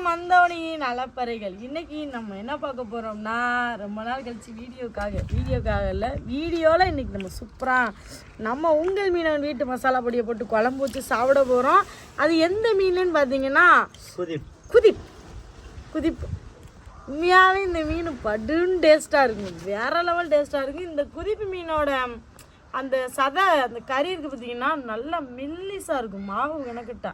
மந்தவனி நலப்பறைகள். இன்னைக்கு நம்ம என்ன பார்க்க போறோம்னா, ரொம்ப நாள் கழிச்சு வீடியோக்காக இல்லை, வீடியோவில் இன்னைக்கு நம்ம சூப்பராக நம்ம உங்கள் மீனவன் வீட்டு மசாலா பொடியை போட்டு குழம்பு வச்சு சாப்பிட போகிறோம். அது எந்த மீனுன்னு பார்த்தீங்கன்னா குதிப்பு. உண்மையாகவே இந்த மீன் படுன்னு டேஸ்ட்டாக இருக்கும், வேற லெவல் டேஸ்ட்டாக இருக்கும். இந்த குதிப்பு மீனோட அந்த அந்த கறி இருக்குது பார்த்தீங்கன்னா நல்லா மெல்லிஸாக இருக்கும், மாவு கணக்கிட்டா.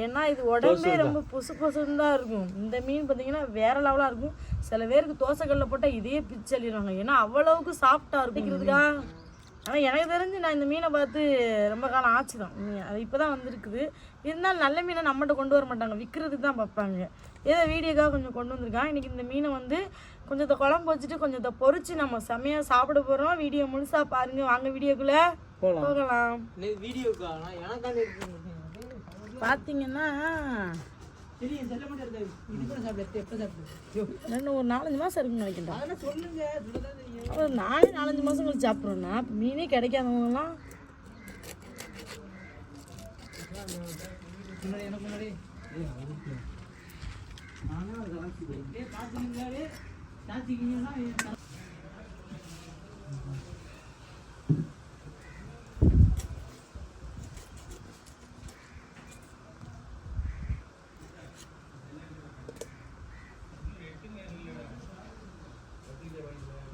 ஏன்னா இது உடம்பே ரொம்ப பொசுன்னு தான் இருக்கும். இந்த மீன் பார்த்தீங்கன்னா வேற லெவலாக இருக்கும். சில பேருக்கு தோசைக்கல்ல போட்டால் இதே பிச்சளிடுவாங்க, ஏன்னா அவ்வளவுக்கு சாஃப்டாக இருக்குதுக்கா. ஆனால் எனக்கு தெரிஞ்சு நான் இந்த மீனை பார்த்து ரொம்ப காலம் ஆச்சு தான், அது இப்போ தான் வந்துருக்குது. இருந்தாலும் நல்ல மீனை நம்மகிட்ட கொண்டு வர மாட்டாங்க, விற்கிறதுக்கு தான் பார்ப்பாங்க. ஏதோ வீடியோக்காக கொஞ்சம் கொண்டு வந்திருக்கான். இன்றைக்கி இந்த மீனை வந்து கொஞ்சத்தை குழம்பு வச்சுட்டு கொஞ்சத்தை பொறிச்சு நம்ம செம்மையாக சாப்பிட போகிறோம். வீடியோ முழுசாக பாருங்கள், வாங்க வீடியோக்குள்ளே போகலாம். பார்த்தீங்கன்னா ஒரு 4-5 மாதம் இருக்குன்னு நினைக்கின்றேன். அப்புறம் நானே 4-5 மாதம் கழிச்சு சாப்பிட்றோன்னா மீனே கிடைக்காதவங்கலாம்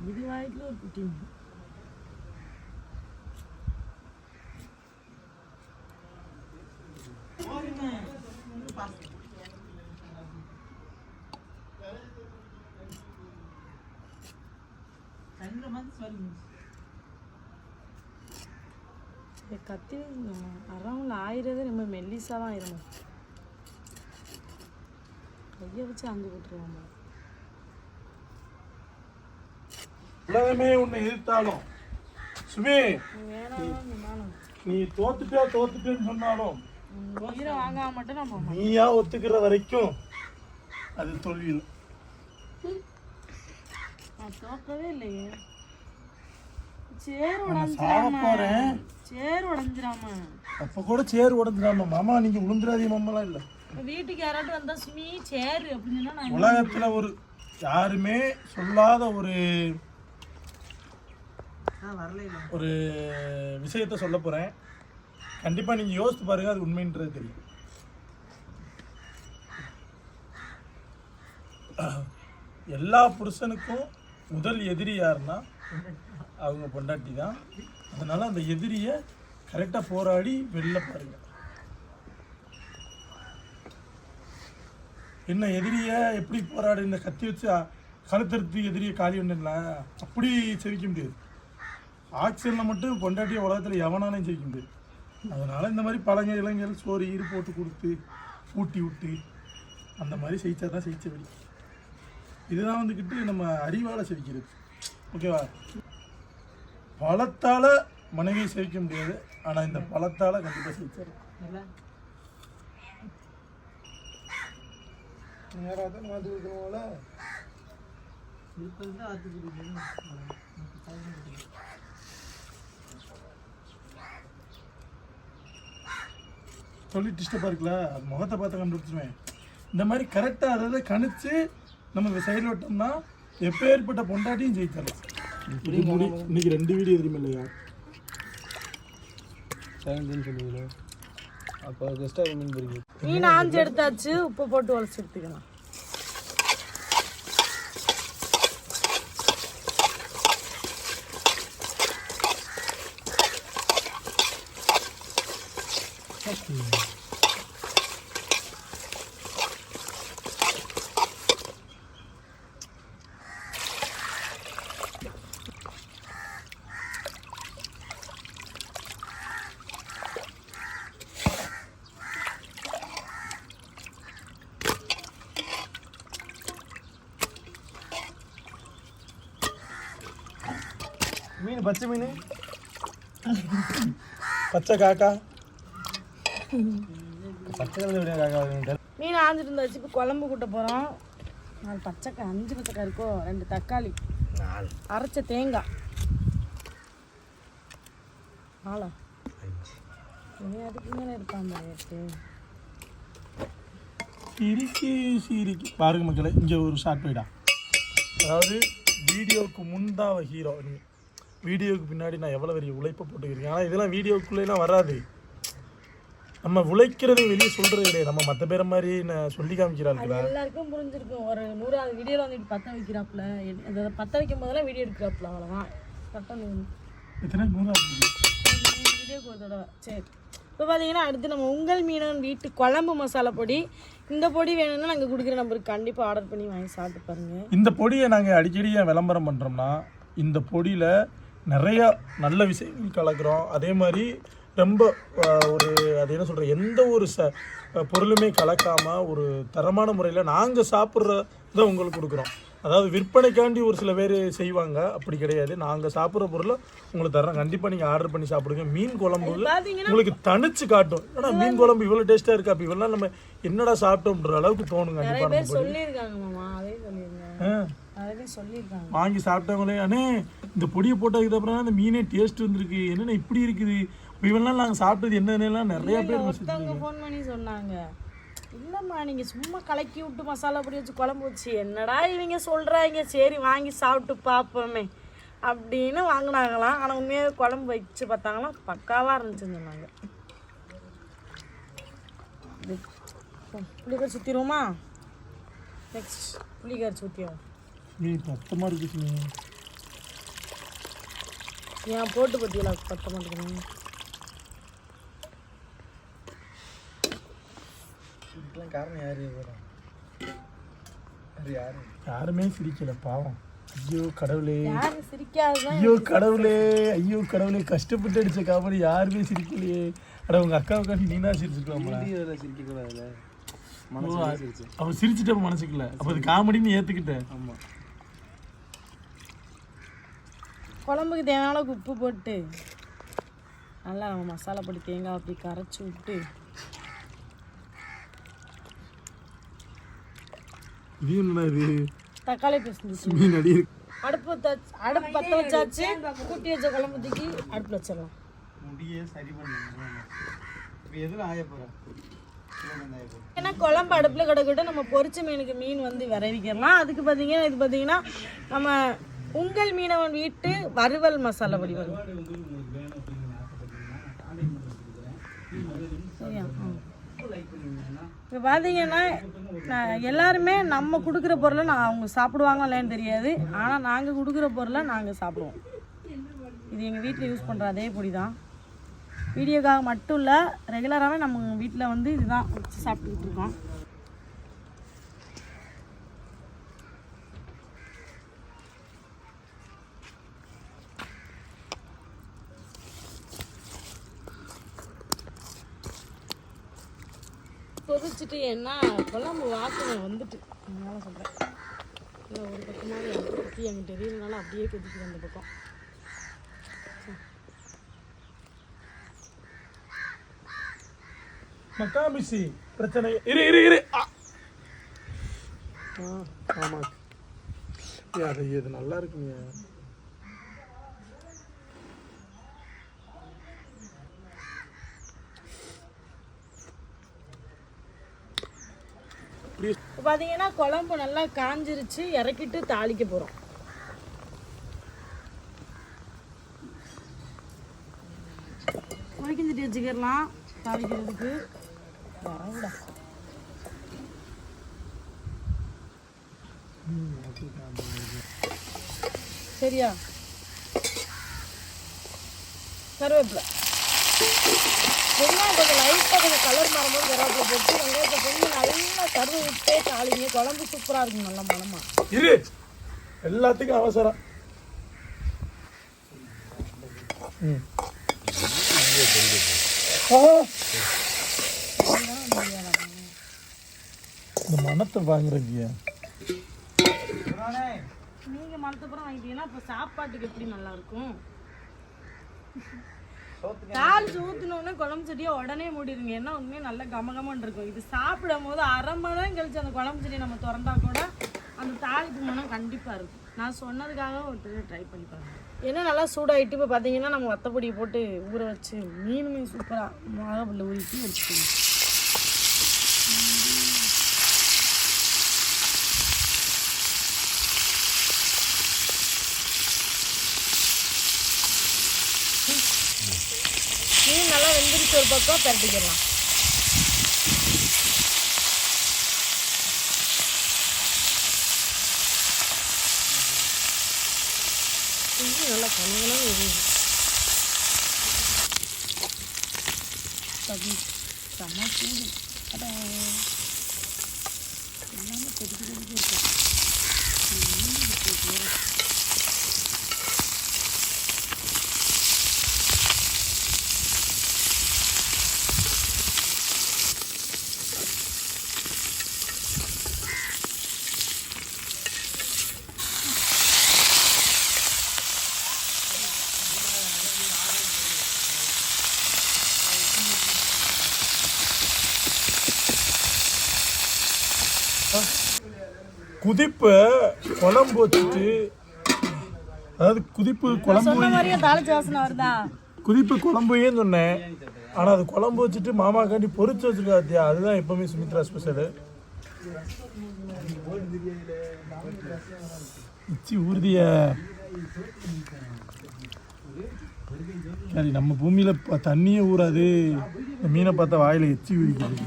இதுவாயிட்டு ஒரு குட்டி கத்தி அரவுல ஆயிரது ரொம்ப மெல்லிஸா தான் ஆயிரும். கையை வச்சு அஞ்சு போட்டுருவாங்க. உலகமே உன்னை எதிர்த்தாலும் சுமி, நீ தோத்துட்டேன்னு சொன்னாலும் வாங்காம மட்டும் நம்ம நீயா ஒத்துக்கிற வரைக்கும் அது தோல்வியில். தோக்கவே இல்லையே. அப்ப கூட சேர் உடஞ்சிராம மாமா, நீங்க உளுந்துராதீங்க மாமாலாம் இல்ல. வீட்டுக்கு யாராட்டும் வந்தா சுமி சேர் அப்படின்னு உலகத்துல ஒரு யாருமே சொல்லாத ஒரு விஷயத்த சொல்ல போறேன். கண்டிப்பா நீங்க யோசித்து பாருங்க, அது உண்மைன்றது தெரியும். எல்லா புருஷனுக்கும் முதல் எதிரி யாருன்னா அவங்க பொண்டாட்டி தான். அதனால அந்த எதிரியை கரெக்டாக போராடி வெளில பாருங்க. என்ன எதிரியை எப்படி போராடி, இந்த கத்தி வச்சு கழுத்தறுத்து எதிரியை காலி ஒன்றுல அப்படி செவிக்க முடியாது. ஆக்சிஜனில் மட்டும் பொண்டாட்டிய உலகத்தில் எவனாலையும் ஜெயிக்க முடியாது. அதனால் இந்த மாதிரி பழங்க இளைஞர்கள் சோறு ஈடு போட்டு கொடுத்து ஊட்டி விட்டு அந்த மாதிரி செய்ச்சா தான் செய்ச்ச வழி. இதுதான் வந்துக்கிட்டு நம்ம அறிவால் செவிக்கிறது. ஓகேவா? பழத்தால் மனைவியை செவிக்க முடியாது, ஆனால் இந்த பழத்தால் கண்டிப்பாக செவிச்சாரு. சொல்லி டிஸ்டர்பாக இருக்குல்ல, அது முகத்தை பார்த்து கண்டுபிடிச்சுவேன். இந்த மாதிரி கரெக்டாக அதை கணிச்சு நம்ம சைடில் விட்டோம்னா எப்பேற்பட்ட பொண்டாட்டியும் ஜெயிச்சிடலாம். இன்னைக்கு 2 வீடியோ எதுவுமே இல்லையா? 17 சொல்லுவீங்களா? அப்போ கெஸ்ட்டாக மீன் பிடிக்கும். மீன் ஆஞ்சு எடுத்தாச்சு, உப்பு போட்டு உழைச்சி எடுத்துக்கலாம். மீன் பச்சை மீன், பச்சை காக்கா, பச்சை காக்கா மீன் ஆஞ்சிட்டு இருந்தாச்சு. இப்போ குழம்பு கூட்ட போகிறோம். 4 பச்சைக்காய், 5 பச்சைக்காய் இருக்கோ, 2 தக்காளி, அரைச்ச தேங்காய், 4 அதுக்கு மேலே இருப்பாங்க. சிரிக்கி பாருங்க மக்களே, இங்கே ஒரு ஷார்ட் போயிடா. அதாவது வீடியோவுக்கு முன்தான் ஹீரோ, வீடியோவுக்கு பின்னாடி நான் எவ்வளோ பெரிய உழைப்பை போட்டுக்கிறேன். ஆனால் இதெல்லாம் வீடியோக்குள்ளேலாம் வராது. நம்ம உழைக்கிறதை வெளியே சொல்கிறது கிடையாது. நம்ம மற்ற பேரை மாதிரி நான் சொல்லி காமிக்கிறாங்களா எல்லாருக்கும் புரிஞ்சிருக்கும். ஒரு 100வது வீடியோவில் வந்து பற்ற வைக்கிறாப்புல, அதை பற்ற வைக்கும் போதெல்லாம் வீடியோ எடுக்கிறாப்புல, அவ்வளோதான். கரெக்டாக எத்தனை 100 வீடியோக்கு ஒரு தடவை. சரி, இப்போ பார்த்தீங்கன்னா அடுத்து நம்ம உங்கள் மீனவன் வீட்டு குழம்பு மசாலா பொடி. இந்த பொடி வேணும்னா நாங்கள் கொடுக்குற நம்பருக்கு கண்டிப்பாக ஆர்டர் பண்ணி வாங்கி சாப்பிட்டு பாருங்கள். இந்த பொடியை நாங்கள் அடிக்கடி விளம்பரம் பண்ணுறோம்னா, இந்த பொடியில் நிறையா நல்ல விஷயங்கள் கலக்கிறோம். அதே மாதிரி ரொம்ப ஒரு அது என்ன சொல்கிற எந்த ஒரு பொருளுமே கலக்காமல் ஒரு தரமான முறையில் நாங்கள் சாப்பிட்றத உங்களுக்கு கொடுக்குறோம். அதாவது விற்பனைக்காண்டி ஒரு சில பேர் செய்வாங்க, அப்படி கிடையாது. நாங்கள் சாப்பிட்ற பொருளை உங்களுக்கு தரோம். கண்டிப்பாக நீங்கள் ஆர்டர் பண்ணி சாப்பிடுங்க. மீன் குழம்பு உங்களுக்கு தனிச்சு காட்டும். ஏன்னா மீன் குழம்பு இவ்வளோ டேஸ்ட்டாக இருக்குது, அப்போ இவ்வளோ நம்ம என்னடா சாப்பிட்டோம்ன்ற அளவுக்கு தோணுங்க. வாங்கி சாப்பிட்டவங்களே, அண்ணே இந்த பொடியை போட்டதுக்கு அப்புறம் அந்த மீனே டேஸ்ட் வந்துருக்கு, என்னென்ன இப்படி இருக்குது, இவெல்லாம் நாங்கள் சாப்பிட்டது என்னென்னலாம் நிறைய பேர் ஃபோன் பண்ணி சொன்னாங்க. இல்லைம்மா நீங்கள் சும்மா கலக்கி விட்டு மசாலா பொடி வச்சு குழம்பு வச்சு என்னடா இவங்க சொல்கிறாங்க, சரி வாங்கி சாப்பிட்டு பார்ப்போமே அப்படின்னு வாங்கினாங்களாம். ஆனால் உண்மையாக குழம்பு வச்சு பார்த்தாங்களாம், பக்காவாக இருந்துச்சுன்னு சொன்னாங்க. புளிக்கரை சுற்றிடுவோமா? நெக்ஸ்ட் புளிக்கரை சுற்றியும் பத்தமாக இருக்குது. ஏன் போட்டு பற்றியில பத்த மாட்டேங்குது. காரணம் யாருமே சிரிக்கல, பாவம். ஐயோ கடவுளே, ஐயோ கடவுளே, ஐயோ கடவுளே, கஷ்டப்பட்டு அடிச்ச காமெடி யாருமே சிரிக்கலையே. அட உங்க அக்காவுக்காண்டி நீனா சிரிச்சுக்கலாமா? அவ சிரிச்சுட்ட மனசுக்குள்ள, அப்ப அது காமெடின்னு ஏத்துக்கிட்டேன். ஆமா, குழம்புக்கு தேவையான அளவுக்கு உப்பு போட்டு நல்லா நம்ம மசாலா பொடி தேங்காய் அப்படி கரைச்சி விட்டு இது என்ன இது தக்காளி பேஸ்ட் மீன் அடி அடுப்பு பற்ற வச்சாச்சு. கூட்டி வச்ச குழம்பு தூக்கி அடுப்பில் வச்சிடலாம். முடியே சரி பண்ணுங்க. எதில் ஆய போகிறேன்? ஏன்னா குழம்பு அடுப்பில் கிடக்கிட்ட நம்ம பொரிச்ச மீனுக்கு மீன் வந்து விரைவிக்கலாம். அதுக்கு பார்த்தீங்கன்னா இது பார்த்தீங்கன்னா நம்ம உங்கள் மீனவன் வீட்டு வறுவல் மசாலா பொடி வரும். சரியா? இப்போ பார்த்தீங்கன்னா எல்லாருமே நம்ம கொடுக்குற பொருளை அவங்க சாப்பிடுவாங்களா இல்லைன்னு தெரியாது. ஆனால் நாங்கள் கொடுக்குற பொருளை நாங்கள் சாப்பிடுவோம். இது எங்கள் வீட்டில் யூஸ் பண்ணுற அதே பொடி தான். வீடியோக்காக மட்டும் இல்லை, ரெகுலராகவே நம்ம வீட்டில் வந்து இதுதான் வச்சு சாப்பிட்டுக்கிட்டு இருக்கோம். கொதிச்சுட்டு ஏன்னா குழம்பு வாசனை வந்துட்டு, அதனால சொல்கிறேன். இல்லை ஒரு பக்கமாக பற்றி எங்கள் தெரியலனால அப்படியே கொதிக்குது அந்த பக்கம். மக்காமிசி பிரச்சனை இரு. ஆமா, அது இது நல்லா இருக்குங்க. இப்போ பார்த்தீங்கன்னா குழம்பு நல்லா காஞ்சிருச்சு, இறக்கிட்டு தாளிக்க போகிறோம். உரைக்கிஞ்சிட்டு வச்சுக்கிடலாம் தாளிக்கிறதுக்கு. வரவிடா சரியா? கருவேப்பிலை வெங்காயம் கொஞ்சம் லைட்டாக கொஞ்சம் கலர் மாறும்போது கருவேப்பிலை போட்டு வெங்காயத்தை கொஞ்சம் நல்லா கருவை விட்டே தாளிங்க. குழம்பு சூப்பராக இருக்கும், நல்லா மனமா. இரு, எல்லாத்துக்கும் அவசரம். இந்த மனத்தை வாங்குறீங்க நீங்க மனத்தப்புறம் வாங்கிட்டீங்கன்னா இப்போ சாப்பாட்டுக்கு எப்படி நல்லா இருக்கும். தாளிச்சு ஊற்றினோடனே குழம்பு செடியை உடனே மூடிடுங்க. ஏன்னா உண்மையாக நல்லா கமகமன்னு இருக்கும். இது சாப்பிடும் போது 1/2 மணி நேரம் கழிச்சு அந்த குழம்பு செடியை நம்ம திறந்தா கூட அந்த தாளிப்பு மனம் கண்டிப்பாக இருக்கும். நான் சொன்னதுக்காக ஒரு ட்ரை பண்ணி பாருங்க. ஏன்னா நல்லா சூடாகிட்டு இப்போ பார்த்தீங்கன்னா நம்ம வத்தப்பொடியை போட்டு ஊற வச்சு மீன் சூப்பராக மிளகாப்புள்ள ஊறிட்டு வச்சுக்கணும். பக்கம் பரட்டிக்கலாம். நல்லா கனகலாம் எரியுது. செம்ம சூடு. எல்லாமே கொதிக்க இருக்கு. குதிப்பு குழம்பு வச்சுட்டு, அதாவது குதிப்பு குழம்பு சொன்ன மாதிரியே தாளிச்ச வாசனை வருதா? குதிப்பு குழம்புன்னு சொன்னேன். ஆனால் அது குழம்பு வச்சுட்டு மாமாக்காண்டி பொரிச்சு வச்சுருக்கா. அதுதான் எப்பவுமே சுமித்ரா ஸ்பெஷலு. இச்சி ஊர்திய சரி, நம்ம பூமியில் தண்ணியே ஊறாது. இந்த மீனை பார்த்தா வாயில் எச்சி ஊறிக்கிறது.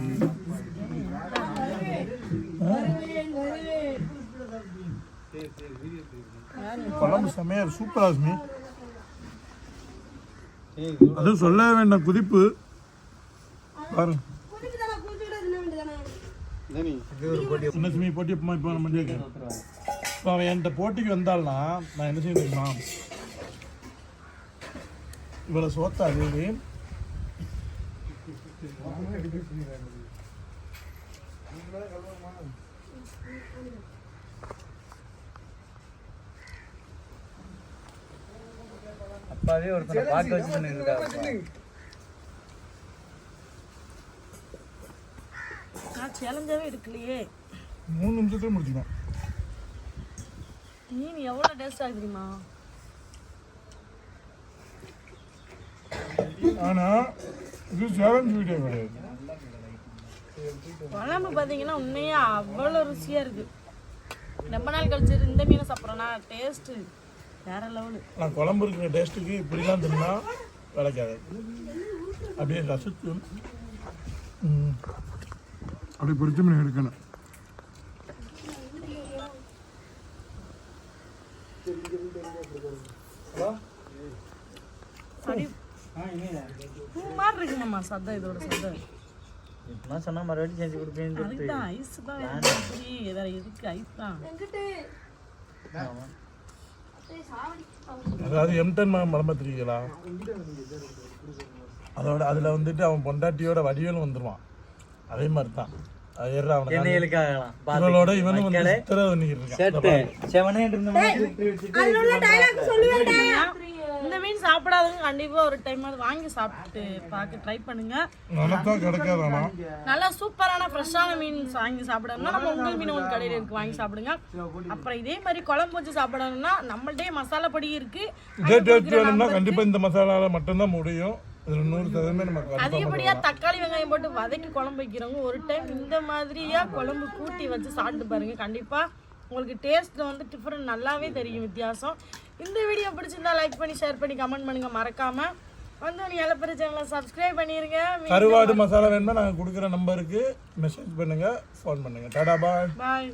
குழம்பு செம்மையா சூப்பரா இருக்குமே. அதுவும் சொல்ல வேண்டாம். குதிப்பு பாருங்க. சின்ன சிமி போட்டி இப்போ நம்ம இப்போ அவன் என்கிட்ட போட்டிக்கு வந்தாள்னா நான் என்ன செய்ய தெரியுமா, இவளை சோத்தாது அப்பாவே ஒருத்தனை பார்க்க வச்சு இருக்காங்க. நான் சேலஞ்சாவே எடுக்கலையே. 3 நிமிஷத்துல முடிச்சிடும். மீன் எவ்வளோ டேஸ்ட் ஆகுது தெரியுமா? ஆனா இது சேலஞ்ச் வீடியோ கிடையாது. குழம்பு பார்த்தீங்கன்னா உண்மையா அவ்வளோ ருசியாக இருக்குது. ரொம்ப நாள் கழிச்சு இந்த மீனை சாப்பிட்றோன்னா டேஸ்ட்டு வேற லெவலு. ஆனால் குழம்பு இருக்கிற டேஸ்ட்டுக்கு இப்படிலாம் தின்னா விளக்காது. அப்படியே ரசித்து அப்படியே பொரிச்சு மீன் எடுக்கணும். அப்படி பூ மாதிரி இருக்குமாம்மா சத்தம். இதோட சத்தம் இப்பெல்லாம் சொன்னா மறுபடியும் செஞ்சு கொடுப்பேன்னு அதுதான் ஐஸ் தான். வேற எதுக்கு ஐஸ் தான். அதாவது M10 மலம்ப தெரியுங்களா, அதோட அதில் வந்துட்டு அவன் பொண்டாட்டியோட வடிவேலும் வந்துடுவான். அதே மாதிரி தான் இவனோட இவனும் வந்து சித்திரை பண்ணிக்கிட்டு இருக்கான். இந்த மீன் சாப்பிடாதவங்க கண்டிப்பா ஒரு டைம் அது வாங்கி சாப்பிட்டு பார்க்க ட்ரை பண்ணுங்க. நல்லா கிடைக்காதானா? நல்லா சூப்பரான ஃப்ரெஷ்ஷான மீன் வாங்கி சாப்பிடணும்னா நம்ம உங்கள் மீன் ஒன்று கடையில் இருக்கு, வாங்கி சாப்பிடுங்க. அப்புறம் இதே மாதிரி குழம்பு வச்சு சாப்பிடணும்னா நம்மள்டே மசாலா பொடி இருக்கு. இதே டேஸ்ட் வேணும்னா கண்டிப்பா இந்த மசாலால மட்டும்தான் முடியும். இதுல 100% நமக்கு அதிகப்படியா தக்காளி வெங்காயம் போட்டு வதக்கி குழம்பு வைக்கிறவங்க ஒரு டைம் இந்த மாதிரியா குழம்பு கூட்டி வச்சு சாப்பிட்டு பாருங்க. கண்டிப்பா உங்களுக்கு டேஸ்ட் வந்து டிஃபரெண்ட் நல்லாவே தெரியும் வித்தியாசம். இந்த வீடியோ பிடிச்சிருந்தா லைக் பண்ணி ஷேர் பண்ணி கமெண்ட் பண்ணுங்க. மறக்காம வந்து நீ எலப்பெரிய சேனலை சப்ஸ்கிரைப் பண்ணிருங்க. கருவாடு மசாலா வேணும்னா நாங்கள் கொடுக்குற நம்பருக்கு மெசேஜ் பண்ணுங்க, ஃபோன் பண்ணுங்க. டாடா பாய் பாய்.